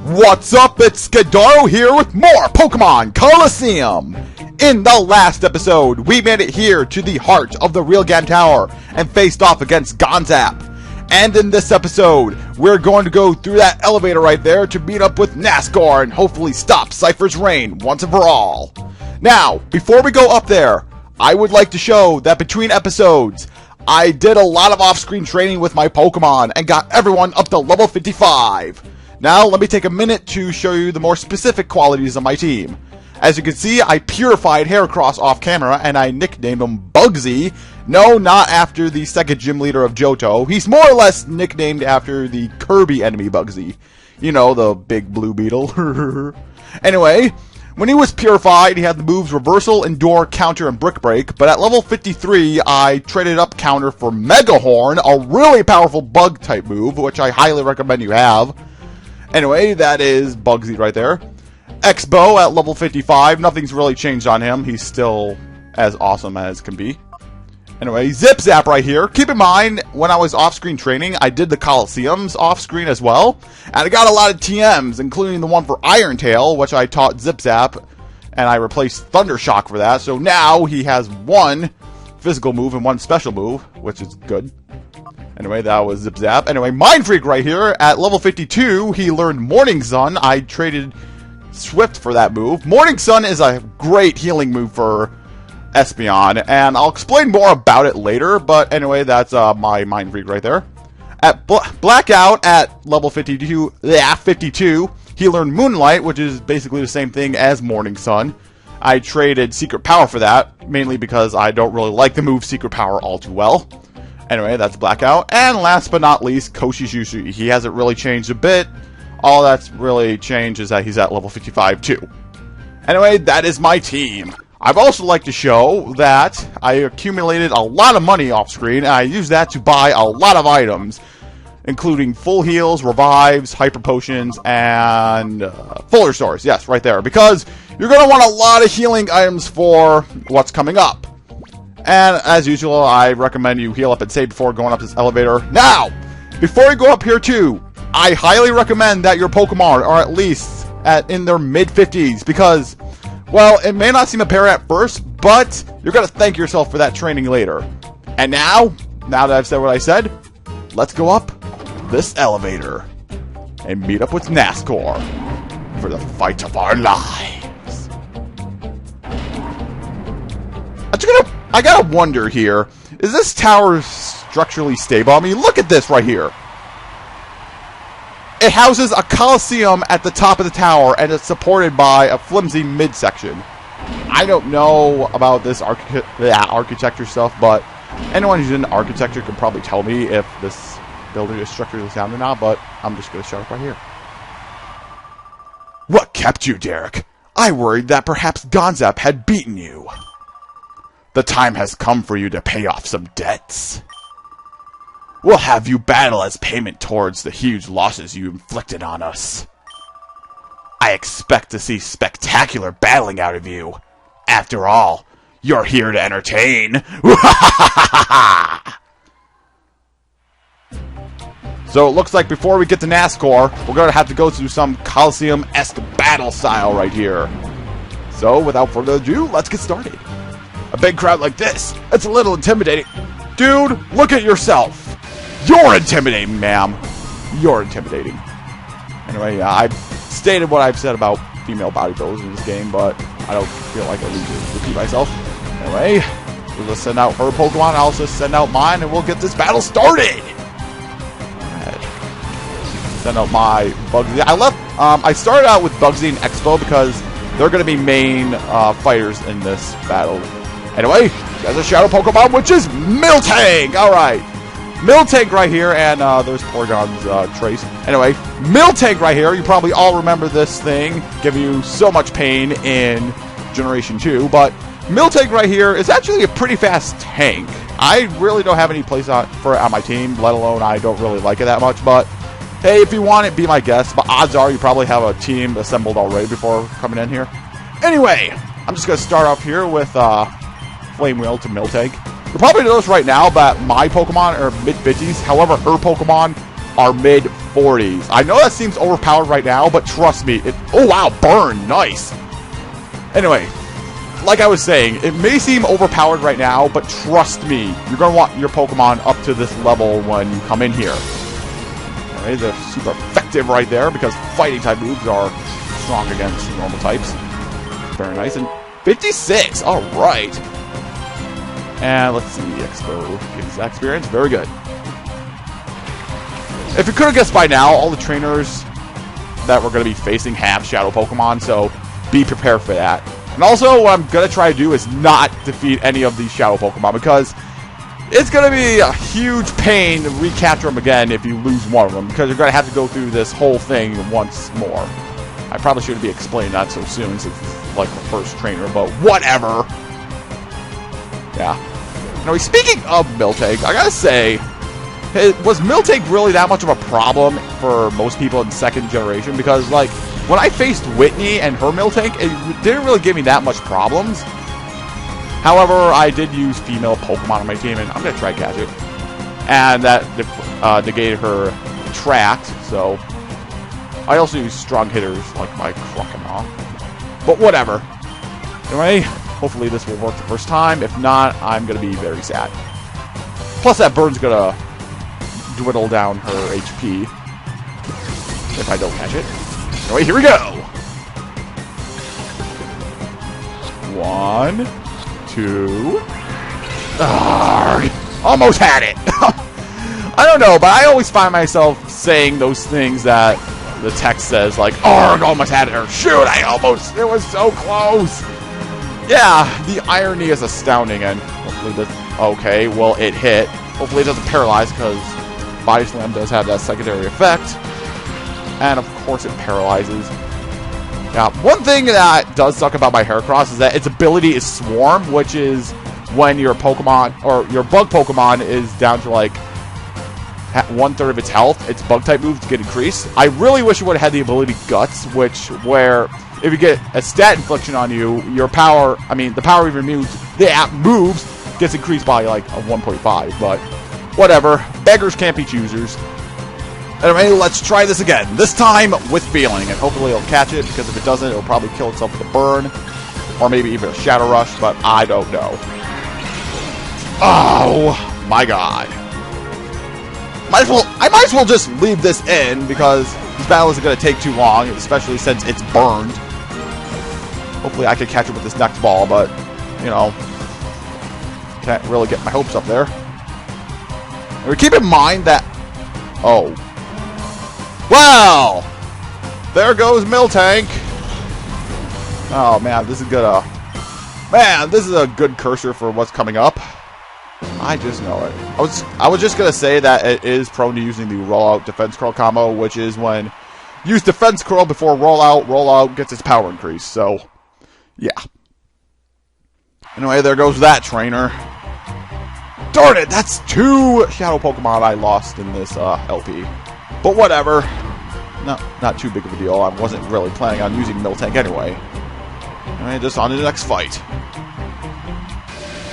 What's up? It's Skidaro here with more Pokémon Colosseum! In the last episode, we made it here to the heart of the Realgan Tower and faced off against Gonzap. And in this episode, we're going to go through that elevator right there to meet up with Nascour and hopefully stop Cipher's reign once and for all. Now, before we go up there, I would like to show that between episodes, I did a lot of off-screen training with my Pokemon and got everyone up to level 55. Now, let me take a minute to show you the more specific qualities of my team. As you can see, I purified Heracross off camera and I nicknamed him Bugsy. No, not after the second gym leader of Johto. He's more or less nicknamed after the Kirby enemy Bugsy. You know, the big blue beetle. Anyway, when he was purified, he had the moves Reversal, Endure, Counter, and Brick Break. But at level 53, I traded up Counter for Mega Horn, a really powerful bug type move, which I highly recommend you have. Anyway, that is Bugsy right there. X-Bow at level 55. Nothing's really changed on him. He's still as awesome as can be. Anyway, Zip Zap right here. Keep in mind, when I was off-screen training, I did the Colosseums off-screen as well. And I got a lot of TMs, including the one for Iron Tail, which I taught Zip Zap. And I replaced Thunder Shock for that. So now he has one physical move and one special move, which is good. Anyway, that was Zip Zap. Anyway, Mind Freak right here. At level 52, he learned Morning Sun. I traded Swift for that move. Morning Sun is a great healing move for Espeon, and I'll explain more about it later, but anyway, that's my Mind Freak right there. At Blackout at level 52, he learned Moonlight, which is basically the same thing as Morning Sun. I traded Secret Power for that, mainly because I don't really like the move Secret Power all too well. Anyway, that's Blackout. And last but not least, Koshijutsu. He hasn't really changed a bit. All that's really changed is that he's at level 55 too. Anyway, that is my team. I'd also like to show that I accumulated a lot of money off screen, and I used that to buy a lot of items, including full heals, revives, hyper potions, and fuller stores. Yes, right there. Because you're going to want a lot of healing items for what's coming up. And as usual, I recommend you heal up and save before going up this elevator. Now, before you go up here too, I highly recommend that your Pokemon are at least in their mid-50s because, well, it may not seem apparent at first, but you're going to thank yourself for that training later. And now that I've said what I said, let's go up this elevator and meet up with Nascour for the fight of our lives. I gotta wonder here, is this tower structurally stable? I mean, look at this right here. It houses a Colosseum at the top of the tower, and it's supported by a flimsy midsection. I don't know about this architecture stuff, but anyone who's into architecture can probably tell me if this building is structurally sound or not, but I'm just gonna shut up right here. What kept you, Derek? I worried that perhaps Gonzap had beaten you. The time has come for you to pay off some debts. We'll have you battle as payment towards the huge losses you inflicted on us. I expect to see spectacular battling out of you. After all, you're here to entertain. So it looks like before we get to Nascour, we're going to have to go through some Colosseum-esque battle style right here. So without further ado, let's get started. A big crowd like this, it's a little intimidating. Dude, look at yourself. You're intimidating, ma'am. You're intimidating. Anyway, I've stated what I've said about female bodybuilders in this game, but I don't feel like I need to repeat myself. Anyway, we'll just send out her Pokemon, I'll just send out mine, and we'll get this battle started. Alright. Send out my Bugsy. I started out with Bugsy and X-Bow because they're going to be main fighters in this battle. Anyway, there's a Shadow Pokemon, which is Miltank! Alright. Miltank right here, and there's Porygon's Trace. Anyway, Miltank right here. You probably all remember this thing. Give you so much pain in Generation 2. But Miltank right here is actually a pretty fast tank. I really don't have any place for it on my team, let alone I don't really like it that much. But, hey, if you want it, be my guest. But odds are you probably have a team assembled already before coming in here. Anyway, I'm just going to start off here with Flame Wheel to Miltank. You'll probably notice right now that my Pokemon are mid-50s. However, her Pokemon are mid-40s. I know that seems overpowered right now, but trust me, oh wow, burn, nice. Anyway, like I was saying, it may seem overpowered right now, but trust me, you're going to want your Pokemon up to this level when you come in here. Alright, they're super effective right there, because fighting type moves are strong against normal types. Very nice, and 56, alright. And let's see, Expo gives that experience, very good. If you could have guessed by now, all the trainers that we're going to be facing have Shadow Pokemon, so be prepared for that. And also, what I'm going to try to do is not defeat any of these Shadow Pokemon, because it's going to be a huge pain to recapture them again if you lose one of them, because you're going to have to go through this whole thing once more. I probably shouldn't be explaining that so soon, since it's like the first trainer, but whatever. Yeah. Now, speaking of Miltank, I gotta say, was Miltank really that much of a problem for most people in second generation? Because, like, when I faced Whitney and her Miltank, it didn't really give me that much problems. However, I did use female Pokemon on my team, and I'm gonna try to catch it. And that negated her Attract, so I also use strong hitters like my Crocodile. But whatever. Anyway, hopefully this will work the first time. If not, I'm going to be very sad. Plus that burn's going to dwindle down her HP if I don't catch it. Anyway, here we go. 1, 2. Arrgh. Almost had it. I don't know, but I always find myself saying those things that the text says, like, "Arrgh, almost had it," or "Shoot, it was so close." Yeah, the irony is astounding, and hopefully this, okay, well, it hit. Hopefully it doesn't paralyze, because Body Slam does have that secondary effect. And of course it paralyzes. Now, one thing that does suck about my Heracross is that its ability is Swarm, which is when your Pokemon, or your Bug Pokemon is down to like 1/3 of its health, its Bug-type moves get increased. I really wish it would have had the ability Guts, where if you get a stat infliction on you, your power, the power of your moves gets increased by like a 1.5, but whatever. Beggars can't be choosers. Anyway, let's try this again. This time with feeling, and hopefully it'll catch it, because if it doesn't, it'll probably kill itself with a burn, or maybe even a Shadow Rush, but I don't know. Oh my god. I might as well just leave this in, because this battle isn't going to take too long, especially since it's burned. Hopefully I can catch it with this next ball, but, you know, can't really get my hopes up there. And keep in mind that... Oh. Well! There goes Miltank. Oh, man, this is gonna... Man, this is a good cursor for what's coming up. I just know it. I was just gonna say that it is prone to using the rollout defense curl combo, which is when use defense curl before rollout gets its power increase. So, yeah. Anyway, there goes that trainer. Darn it, that's 2 Shadow Pokemon I lost in this LP. But whatever. No, not too big of a deal. I wasn't really planning on using Miltank anyway. Anyway, just on to the next fight.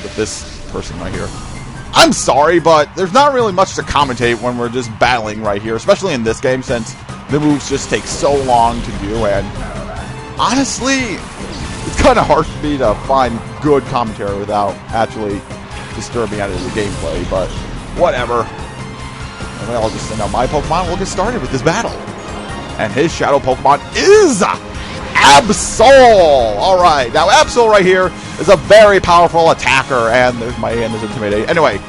With this person right here. I'm sorry, but there's not really much to commentate when we're just battling right here, especially in this game, since the moves just take so long to do, and honestly, it's kind of hard for me to find good commentary without actually disturbing out of the gameplay, but whatever. Anyway, I'll just send out my Pokemon. We'll get started with this battle. And his Shadow Pokemon is Absol! Alright, now Absol right here is a very powerful attacker, and there's my hand is intimidating. Anyway,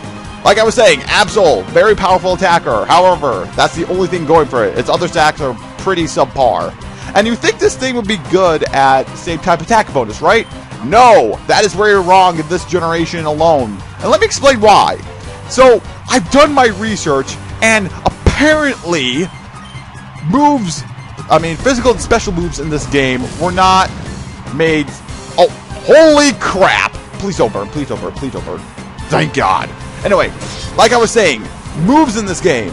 like I was saying, Absol, very powerful attacker. However, that's the only thing going for it. Its other stacks are pretty subpar. And you think this thing would be good at same type attack bonus, right? No, that is where you're wrong in this generation alone. And let me explain why. So, I've done my research, and apparently, physical and special moves in this game were not made... Oh, holy crap! Please don't burn, please don't burn, please don't burn. Thank God. Anyway, like I was saying, moves in this game,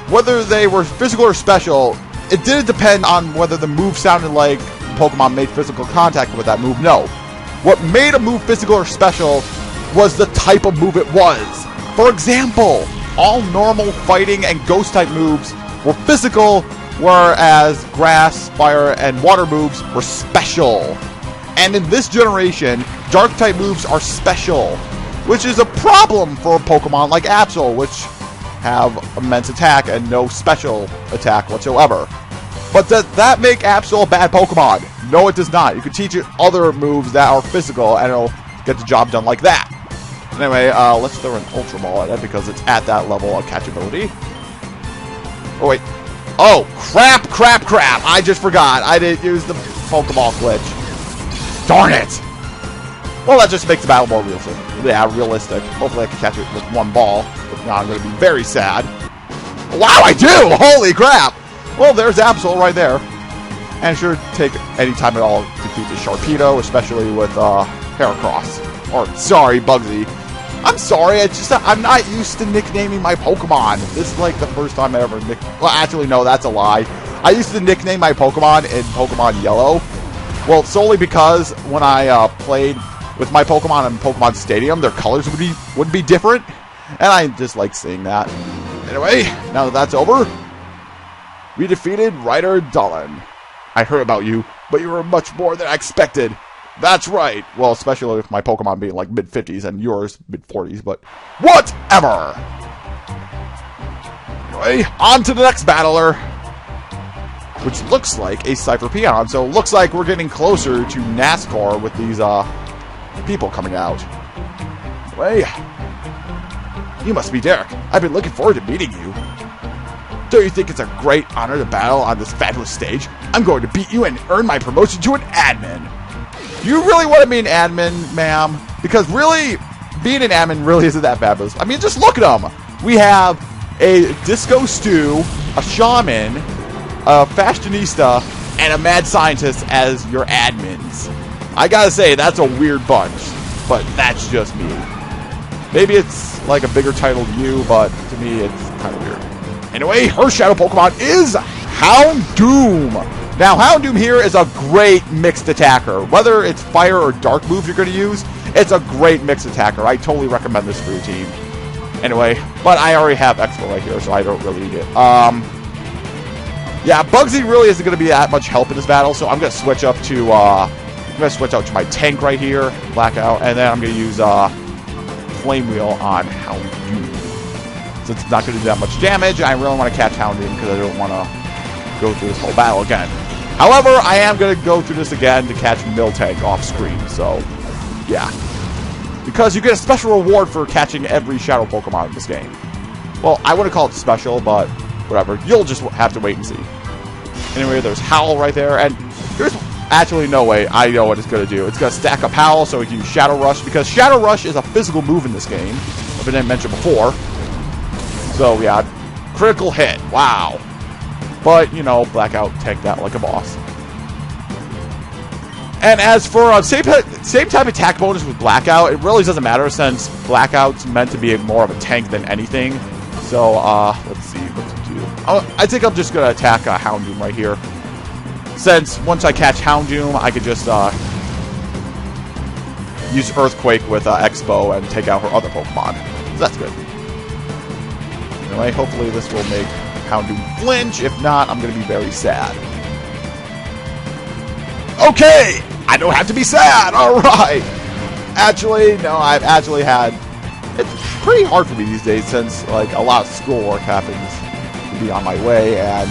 whether they were physical or special, it didn't depend on whether the move sounded like Pokemon made physical contact with that move. No. What made a move physical or special was the type of move it was. For example, all normal fighting and ghost type moves were physical, whereas grass, fire, and water moves were special. And in this generation, dark type moves are special, which is a problem for a Pokemon like Absol, which have immense attack and no special attack whatsoever. But does that make Absol a bad Pokemon? No, it does not. You can teach it other moves that are physical, and it'll get the job done like that. Anyway, let's throw an Ultra Ball at it because it's at that level of catchability. Oh, wait. Oh, crap. I just forgot. I didn't use the Pokeball glitch. Darn it! Well, that just makes the battle more realistic. Yeah, realistic. Hopefully I can catch it with one ball. If not, I'm going to be very sad. Wow, I do! Holy crap! Well, there's Absol right there. And it should take any time at all to defeat the Sharpedo, especially with Heracross. Or, sorry, Bugsy. I'm sorry, I'm not used to nicknaming my Pokemon. This is like the first time I ever well, actually, no, that's a lie. I used to nickname my Pokemon in Pokemon Yellow. Well, solely because when I played with my Pokemon in Pokemon Stadium, their colors would be different. And I just like seeing that. Anyway, now that that's over, we defeated Ryder Dolan. I heard about you, but you were much more than I expected. That's right. Well, especially with my Pokemon being like mid-50s and yours mid-40s, but whatever. Anyway, on to the next battler, which looks like a Cipher Peon. So it looks like we're getting closer to Nascour with these people coming out. Anyway, you must be Derek. I've been looking forward to meeting you. Don't you think it's a great honor to battle on this fabulous stage? I'm going to beat you and earn my promotion to an admin. Do you really want to be an admin, ma'am? Because really, being an admin really isn't that fabulous. I mean, just look at them. We have a Disco Stew, a Shaman, a Fashionista, and a Mad Scientist as your admins. I gotta say, that's a weird bunch, but that's just me. Maybe it's like a bigger title to you, but to me, it's kind of weird. Anyway, her shadow Pokemon is Houndoom. Now, Houndoom here is a great mixed attacker. Whether it's fire or dark moves you're going to use, it's a great mixed attacker. I totally recommend this for your team. Anyway, but I already have Expo right here, so I don't really need it. Yeah, Bugsy really isn't going to be that much help in this battle, so I'm going to switch up to out to my tank right here, Blackout, and then I'm going to use Flame Wheel on Houndoom. Since it's not going to do that much damage, I really want to catch Houndoom because I don't want to go through this whole battle again. However, I am going to go through this again to catch Miltank off screen, so yeah. Because you get a special reward for catching every Shadow Pokemon in this game. Well, I wouldn't call it special, but whatever. You'll just have to wait and see. Anyway, there's Howl right there, and there's actually no way I know what it's going to do. It's going to stack up Howl so we can use Shadow Rush, because Shadow Rush is a physical move in this game, if I didn't mention before. So, yeah, critical hit. Wow. But, you know, Blackout tanked that like a boss. And as for same type attack bonus with Blackout, it really doesn't matter since Blackout's meant to be more of a tank than anything. So, let's see what to do. I think I'm just going to attack Houndoom right here. Since once I catch Houndoom, I could just use Earthquake with Expo and take out her other Pokemon. So that's good. Anyway, hopefully this will make Houndoom flinch. If not, I'm going to be very sad. Okay! I don't have to be sad! Alright! Actually, no, I've actually had... It's pretty hard for me these days since, like, a lot of schoolwork happens to be on my way, and...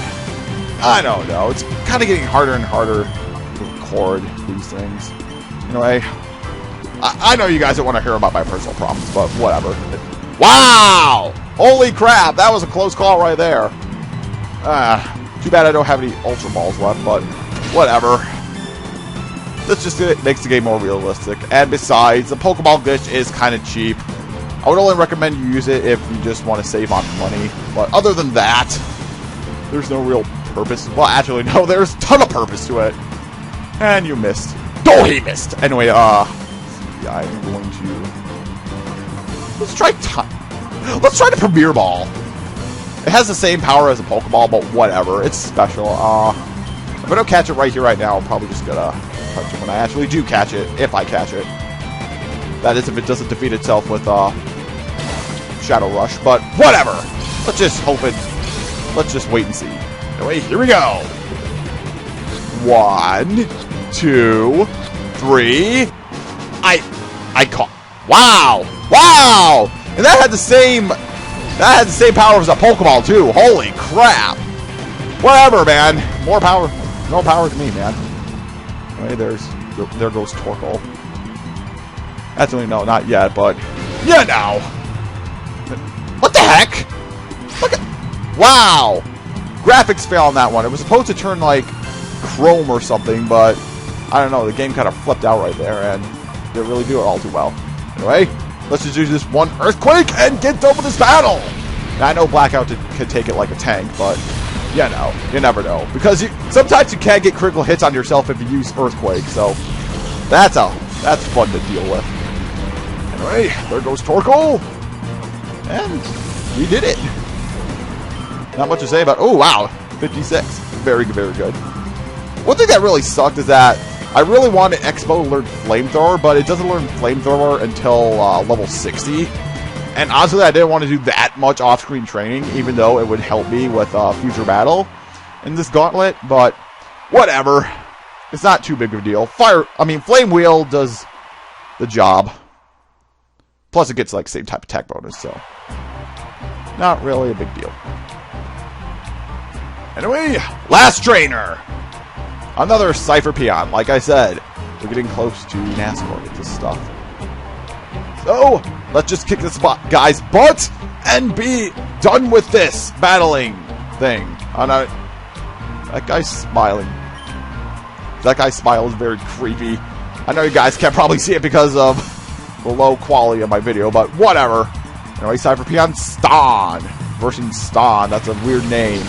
I don't know. It's kind of getting harder and harder to record these things. Anyway, I know you guys don't want to hear about my personal problems, but whatever. Wow! Holy crap! That was a close call right there. Too bad I don't have any Ultra Balls left, but whatever. This just makes the game more realistic. And besides, the Pokeball glitch is kind of cheap. I would only recommend you use it if you just want to save on money. But other than that, there's no real purpose. Well, actually, no, there's a ton of purpose to it. And you missed. Oh, he missed! Anyway, yeah, I'm going to... Let's try the Premier Ball. It has the same power as a Pokeball, but whatever. It's special. If I don't catch it right here, right now, I'm probably just gonna touch it when I actually do catch it, if I catch it. That is, if it doesn't defeat itself with Shadow Rush, but whatever. Let's just hope it. Let's just wait and see. Anyway, here we go. 1, 2, 3. I caught. Wow! Wow! And that had the same power as a Pokeball too. Holy crap! Whatever, man. More power to me, man. Anyway, there goes Torkoal. Actually, no, not yet, but yeah, now. What the heck? Look at. Wow! Graphics fail on that one. It was supposed to turn like chrome or something, but I don't know. The game kind of flipped out right there, and didn't really do it all too well. Anyway, let's just use this one Earthquake and get done with this battle. Now, I know Blackout can take it like a tank, but yeah, no, you never know, because sometimes you can get critical hits on yourself if you use Earthquake. So that's fun to deal with. Anyway, there goes Torkoal, and we did it. Not much to say about. Oh wow, 56, very good. One thing that really sucked is that I really wanted Expo to learn Flamethrower, but it doesn't learn Flamethrower until level 60. And honestly, I didn't want to do that much off-screen training, even though it would help me with future battle in this gauntlet. But whatever, it's not too big of a deal. Flame Wheel does the job. Plus, it gets like same type of attack bonus, so not really a big deal. Anyway, last trainer. Another Cipher Peon. Like I said, we're getting close to Nascour with this stuff. So, let's just kick this guy's butt and be done with this battling thing. That guy's smiling. That guy's smile is very creepy. I know you guys can't probably see it because of the low quality of my video, but whatever. Anyway, Cipher Peon Ston. Version Ston. That's a weird name.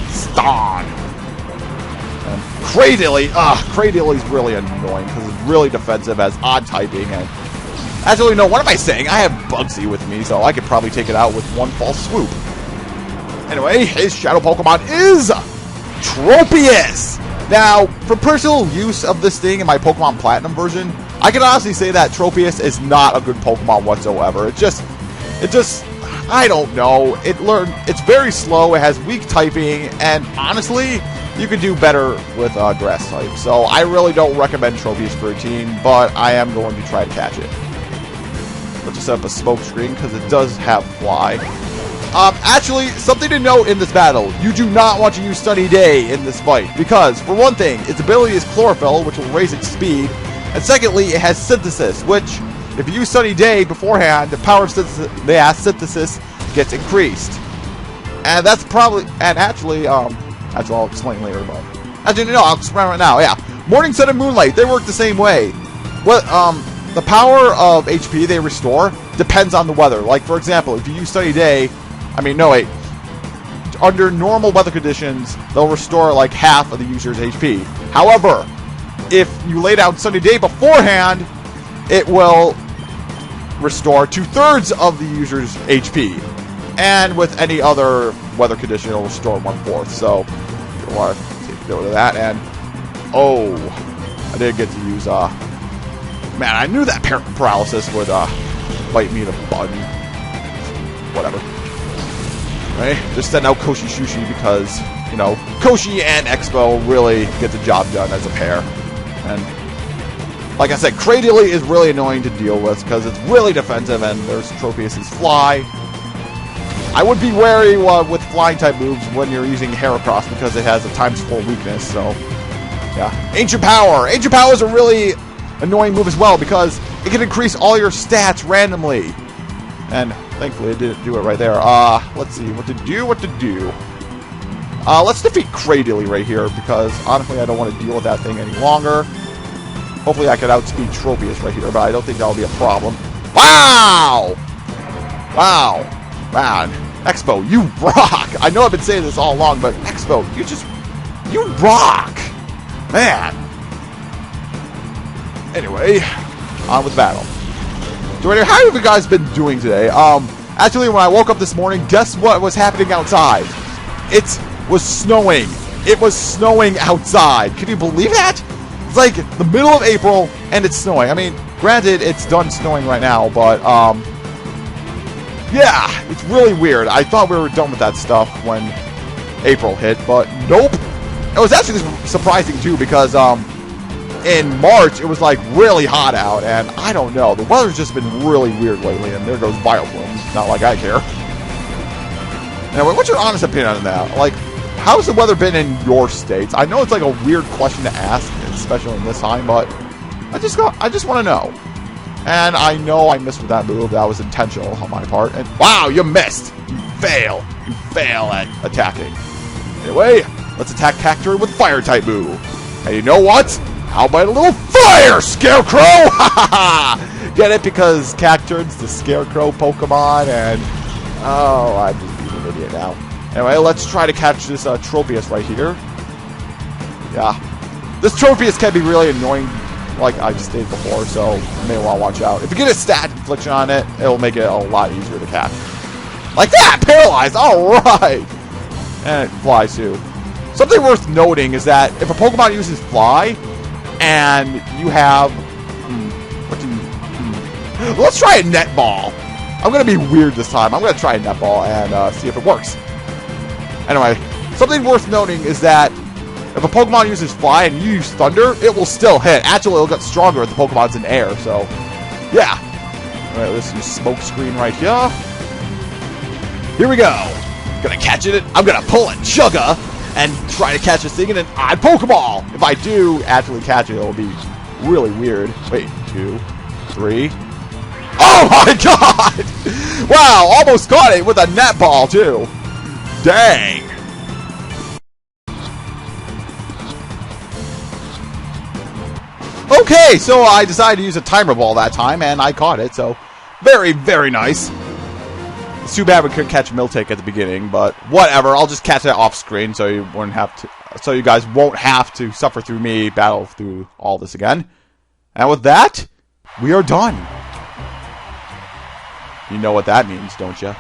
Ston. And Cradily is really annoying because it's really defensive as odd typing. And actually, no, what am I saying? I have Bugsy with me, so I could probably take it out with one false swoop. Anyway, his shadow Pokemon is Tropius. Now, for personal use of this thing in my Pokemon Platinum version, I can honestly say that Tropius is not a good Pokemon whatsoever. It just, I don't know. It's very slow. It has weak typing, and honestly, you could do better with grass type. So I really don't recommend Tropius for a team, but I am going to try to catch it. Let's just set up a smoke screen because it does have fly. Actually, something to note in this battle: you do not want to use Sunny Day in this fight because, for one thing, its ability is Chlorophyll, which will raise its speed, and secondly, it has Synthesis, which, if you use Sunny Day beforehand, the power of Synthesis gets increased. And that's probably, and actually, I'll explain later, but actually, no, I'll explain right now. Yeah, Morning Sun and Moonlight, they work the same way. The power of HP they restore depends on the weather. Like, for example, if you use Sunny Day, under normal weather conditions, they'll restore like half of the user's HP. However, if you lay down Sunny Day beforehand, it will restore 2/3 of the user's HP. And with any other weather condition, it'll restore 1/4. So, you'll want to take note of that. And, oh, I didn't get to use, man, I knew that paralysis would, bite me in the butt. Whatever. Right? Just send out Koshi Shushi because, you know, Koshi and Expo really get the job done as a pair. And, like I said, Cradily is really annoying to deal with because it's really defensive and there's Tropius' Fly. I would be wary with flying type moves when you're using Heracross because it has a ×4 weakness, so yeah. Ancient Power! Ancient Power is a really annoying move as well because it can increase all your stats randomly. And thankfully it didn't do it right there. Let's see, what to do. Let's defeat Cradily right here because honestly I don't want to deal with that thing any longer. Hopefully I can outspeed Tropius right here, but I don't think that'll be a problem. Wow! Wow. Man, Expo, you rock! I know I've been saying this all along, but Expo, you rock! Man! Anyway, on with battle. So anyway, how have you guys been doing today? Actually, when I woke up this morning, guess what was happening outside? It was snowing. It was snowing outside. Can you believe that? It's like the middle of April, and it's snowing. I mean, granted, it's done snowing right now, but, Yeah, it's really weird. I thought we were done with that stuff when April hit, but nope. It was actually surprising too because in March it was like really hot out, and I don't know. The weather's just been really weird lately, and there goes Biofilm. Not like I care. Anyway, what's your honest opinion on that? Like, how's the weather been in your states? I know it's like a weird question to ask, especially in this time, but I just want to know. And I know I missed with that move. That was intentional on my part. And wow, you missed. You fail. You fail at attacking. Anyway, let's attack Cacturne with fire type move. And you know what? How about a little fire, Scarecrow? Ha ha ha! Get it? Because Cacturne's the Scarecrow Pokemon, and oh, I'm just being an idiot now. Anyway, let's try to catch this Tropius right here. Yeah. This Tropius can be really annoying, like I just stated before, so you may want to watch out. If you get a stat infliction on it, it'll make it a lot easier to catch. Like that! Paralyzed! Alright! And it flies too. Something worth noting is that if a Pokemon uses Fly, and you have... Let's try a Net Ball. I'm going to be weird this time. I'm going to try a Net Ball and see if it works. Anyway, something worth noting is that if a Pokemon uses Fly and you use Thunder, it will still hit. Actually, it'll get stronger if the Pokemon's in air, so... Yeah. Alright, let's use Smoke Screen right here. Here we go. Gonna catch it. I'm gonna pull a Chugga and try to catch this thing in an odd Pokeball. If I do actually catch it, it'll be really weird. Wait, 2, 3. Oh my god! Wow, almost caught it with a Net Ball, too. Dang. Okay, so I decided to use a Timer Ball that time, and I caught it, so very, very nice. It's too bad we couldn't catch Miltank at the beginning, but whatever. I'll just catch it off screen so you wouldn't have to, so you guys won't have to suffer through me battle through all this again. And with that, we are done. You know what that means, don't you?